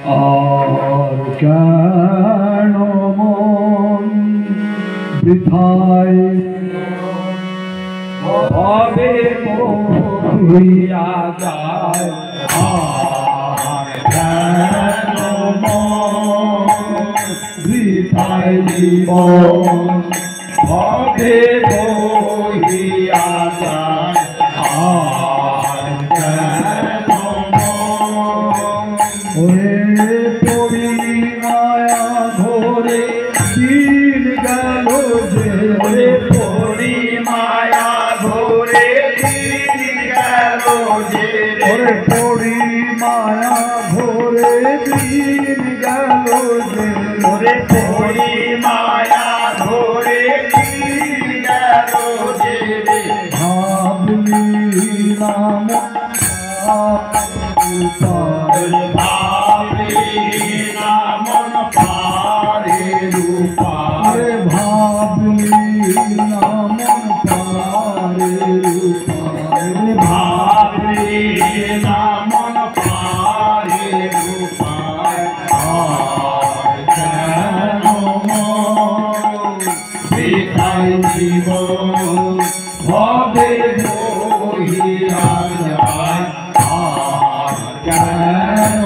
আর কেন মন বৃথায় হবে হইয়া যায় আর কেন মন বৃথায় জীবন হবে হইয়া যায় আর কেন ওরে পরিমায়া ধরে দিন গেল যে ওরে পরিমায়া ধরে দিন গেল যে ওরে পরিমায়া ধরে দিন গেল যে ওরে পরিমায়া ধরে দিন গেল যে ভাবলি নাম ভাবলি নামন পারে রূপারে ভাবলি নামন পারে রূপারে ভাবলি নামন পারে রূপারে আর কেন বৃথায় জীবন হবে বহিয়া যায় আর কেন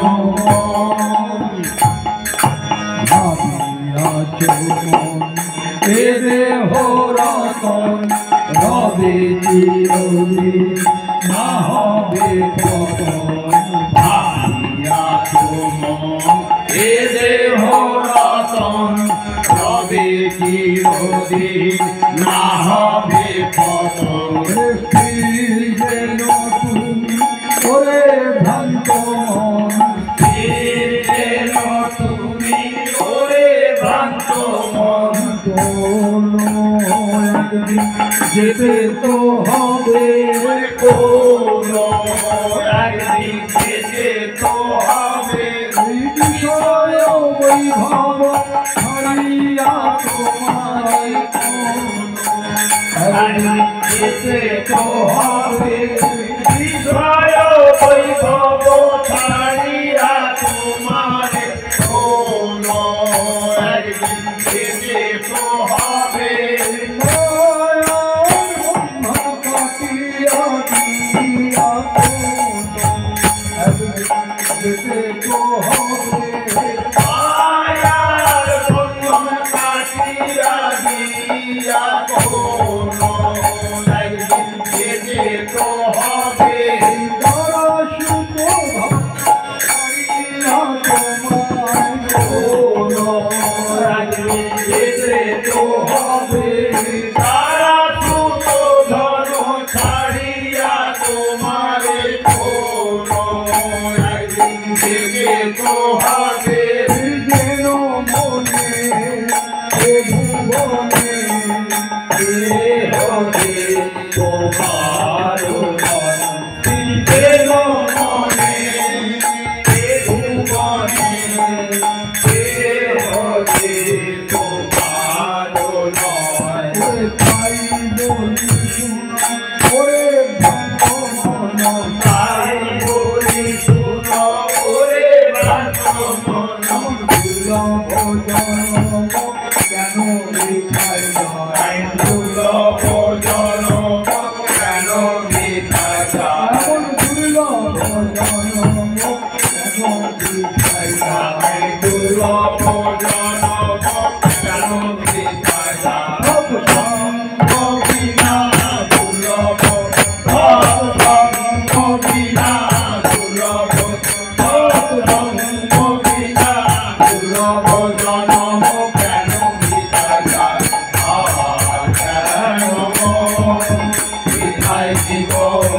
ভাবিয়াছ মন এ দেহ রতন রবে চিরদিন না হবে পতন ভাবিয়াছ মন এ দেহ রতন রবে চিরদিন না হবে পতন স্থির যেন তুমি ওরে ভ্রান্ত মন স্থির যেন তুমি ওরে ভ্রান্ত মন একদিন যেতে তো হবে কোনো একদিন যেতে তো হবে বিষয় বৈভব হারিয়া তোমার একদিন যেতে তো হবে বিষয় বৈভব ছাড়িয়া তোমার কোনো একদিন যেতে তো হবে যেতে তো হবে মায়ার বন্ধন কাটিয়া দিয়া কোনো একদিন যেতে তো হবে তারা শুভ ছাড়িয়া তোমার কোনো একদিন যেতে তো হবে তারা শুভ ধন ছাড়িয়া তোমার কোনো একদিন যেতে তো হবে যেন মনে এ ভুবনে এ হবে তোমার যেন মনে এ ভুবনে এ হবে তোমার নয় তাই বলি শুনো ওরে ভগবান তাই বলি শুনো ওরে ভগবান দুর্লভ জনম কেন মিঠাই যায় দুর্লভ জনম কেন মিঠাই যায় দুর্লভ জনম কেন মিঠাই যায় দুর্লভ জনম কেন মিঠাই যায় বিনা দুর্লভ বিনা দুর্লভ বিনা দুর্লভ জনম কেন মিঠাই যায় কেন মিঠাই জীবন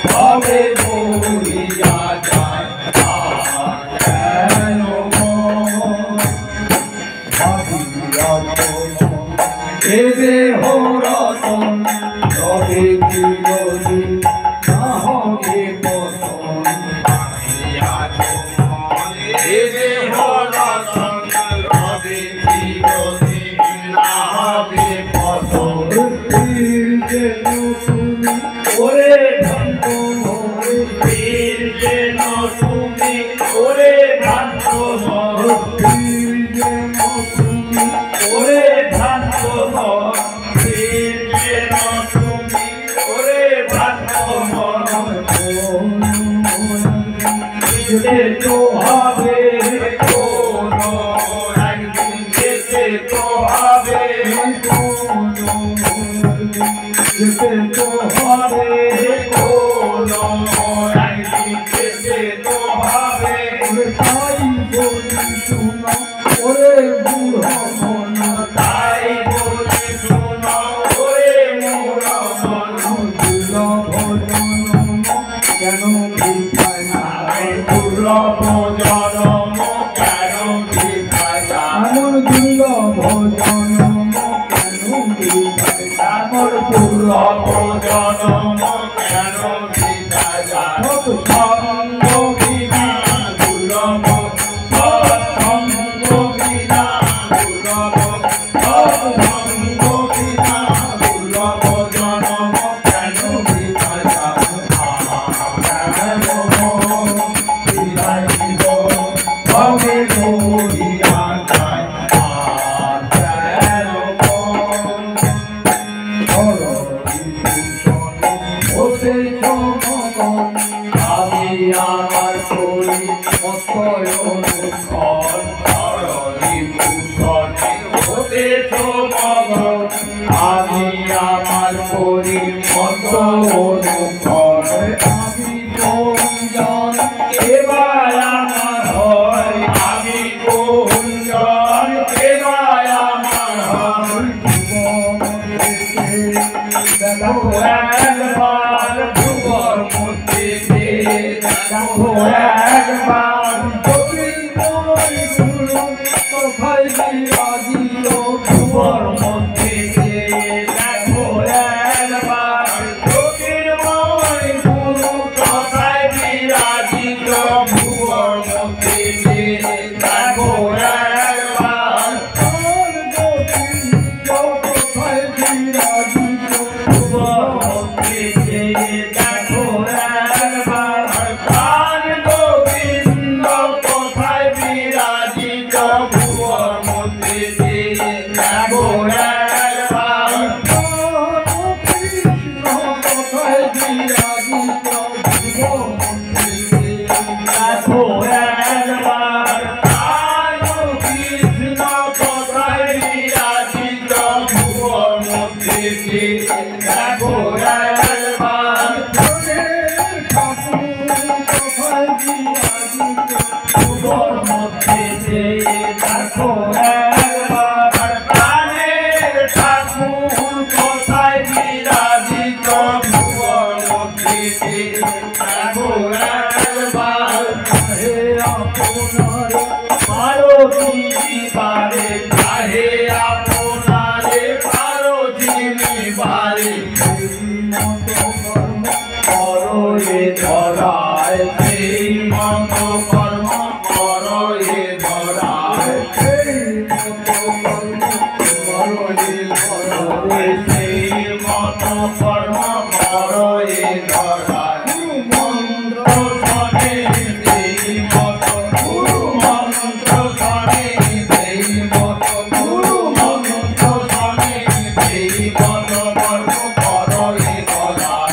হবে বহিয়া যায় কেন এ দেহ রতন রবে চিরদিন না হবে পতন এ দেহ রতন রবে চিরদিন না হবে পতন যেন তুমি ওরে ভক্ত যেন তুমি ওরে ভ্রান্ত ভক্তির যেন তুমি ওরে ভ্রান্ত ভক্তির যেন তুমি ওরে ভ্রান্ত যেতে তো হবে কোনো একদিন যেতে তো হবে যেতে তো হবে কোনো একদিন যেতে তো হবে তাই বলি শোনো ওরে বুড়ো মন তাই বলি শোনো ওরে বুড়ো মন দুর্লভ জনম কেন ভিখায় না দুর্লভ জনম কেন ভিখায় না আমার দুর্লভ জনম কেন ভিখায় না আমার দুর্লভ জনম কেন ভিখায় না সঙ্গ বিনা দুর্লভ সঙ্গ বিনা দুর্লভ সঙ্গ বিনা দুর্লভ জনম কেন ভিখায় না ভবে করিয়া যায় আমি আমার করি আমি আমার করি মত আমি কোনজন এবার আমার হয় আমি কোনজন এবার আমার হয় একবার ভুবর মধ্যে একবার কোথায় বিরাজিত ভুবর মধ্যে দেখো একবার জ্যোতির্ময় গুরু কোথায় বিরাজিত ভুবর মধ্যে দেখো একবার কোথায় বিরাজিত ভুবর মধ্যে দেখো একবার প্রাণ গোবিন্দ কোথায় বিরাজিত ভুবর মধ্যে দেখো একবার কৃষ্ণ কোথায় বিরাজিত ভুবর মধ্যে দেখো একবার প্রাণ কৃষ্ণ কোথায় বিরাজিত ভুবর মধ্যে দেখো একবার কোথায় বিরাজিত ভুবর মধ্যে দেখো একবার প্রাণের ঠাকুর কোথায় বিরাজিত ভুবর মধ্যে দেখো একবার হে আপনার পারো বারে হে আপনারে পারো যিনি বারে করো এ ধরায় সেই মত কর্ম করো এ ধরায় সেই মত কর্ম করো এ ধরায় সেই মত কর্ম করো এ ধরায় মন্ত্র শনে সেই মত গুরু মন্ত্র শনে সেই মত গুরু মন্ত্র শনে সেই মত কর্ম করো এ ধরায়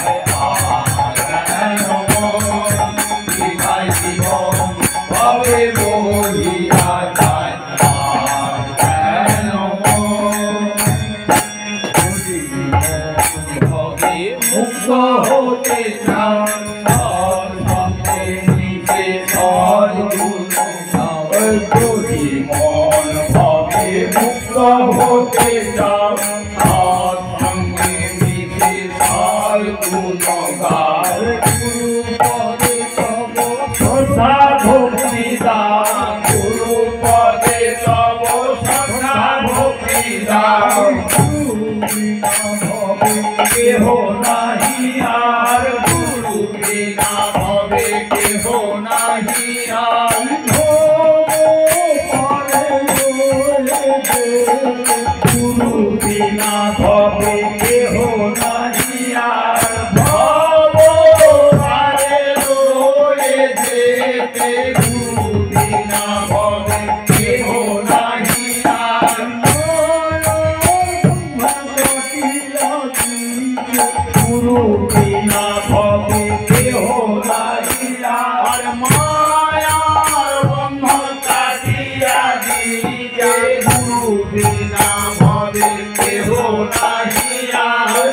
ভবে বহিয়া যায় ভবে মুক্ত হতে চান সঙ্গে নিচে যদি মন ভবে মুক্ত হতে চান সঙ্গে নিচে গুণগার গুরু পদে তব শ্রদ্ধা ভক্তি দান গুরু পদে তব শ্রদ্ধা ভক্তি দান কেহ নাহি আর গুরু বিনা ভবে কেহ নাহি আর গুরু বিনা ভবে কেহ নাহি আর ভব পারে লয়ে যেতে বিনা ভবে কেহ নাহি আর গুরু বিনা ভবে কেহ নাহি আর মায়ার বন্ধন কাটিয়া দিলে গুরু বিনা ভবে কেহ নাহি আর